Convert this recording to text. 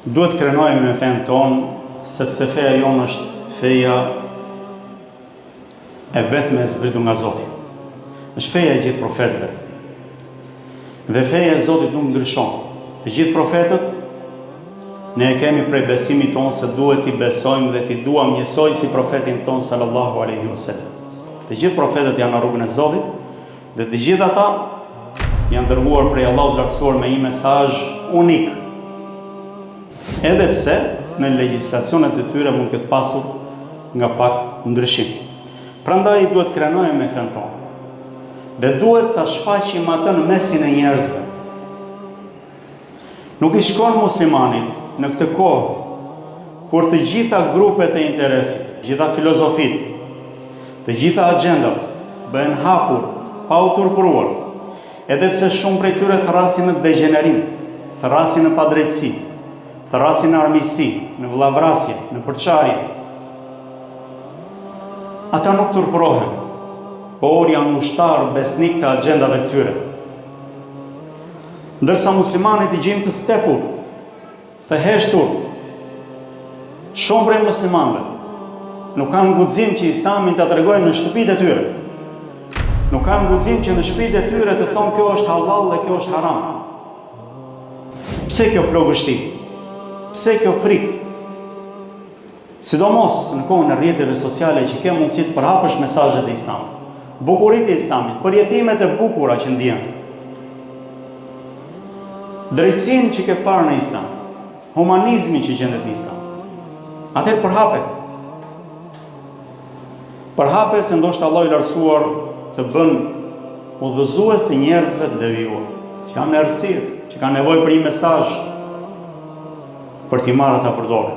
Duhet krenojmë me fenë tonë, sepse feja jonë është feja e vetme e zbritur nga Zoti. Është feja e gjithë profetëve. Dhe feja e Zotit nuk ndryshon. Të gjithë profetët, ne e kemi prej besimit tonë se duhet i besojmë dhe t'i duam njësoj si profetin tonë sallallahu alaihi wasallam. Të gjithë profetët janë në rrugën e Zotit, dhe të gjithë ata janë dërguar prej Allahut lartësuar me një mesazh unik. Edhe pse në legjislacionet e tyre mund këtë pasur nga pak ndryshim. Prandaj duhet krenojmë me fenë tonë. Dhe duhet ta shfaqim atë në mesin e njerëzve. Nuk i shkon muslimanit në këtë kohë kur të gjitha grupet e interesit, të gjitha filozofit, të gjitha agendat bëhen hapur, pa u turpëruar, edhe pse shumë prej tyre thrasin në degenerim, thrasin në padrejtësi, thrasin në armiqësi, në vllavrasje, në përçarje. Ata nuk turpërohen, por janë ushtar besnik të agendave të tyre. Ndërsa muslimanit i gjejmë të stepur, të heshtur, shumë prej muslimanëve nuk kanë guxim që Islamin ta tregojnë në shtëpitë e tyre. Nuk kanë guxim që në shtëpitë e tyre të thonë kjo është halal dhe kjo është haram. Pse kjo plogështi? Pse kjo frikë? Sidomos në kohën e rrjeteve sociale që ke mundësi të përhapësh mesazhet e Islamit, bukuritë e Islamit, përjetimet e bukura që ndjen, drejtësinë që ke parë në Islam, humanizmi që gjendet në Islam, atë përhape se ndoshta Allahu i lartësuar të bën udhëzues të njerëzve të devijuar, që janë në errësirë, që kanë nevojë për një mesazh për t'i marrë ata përdorë.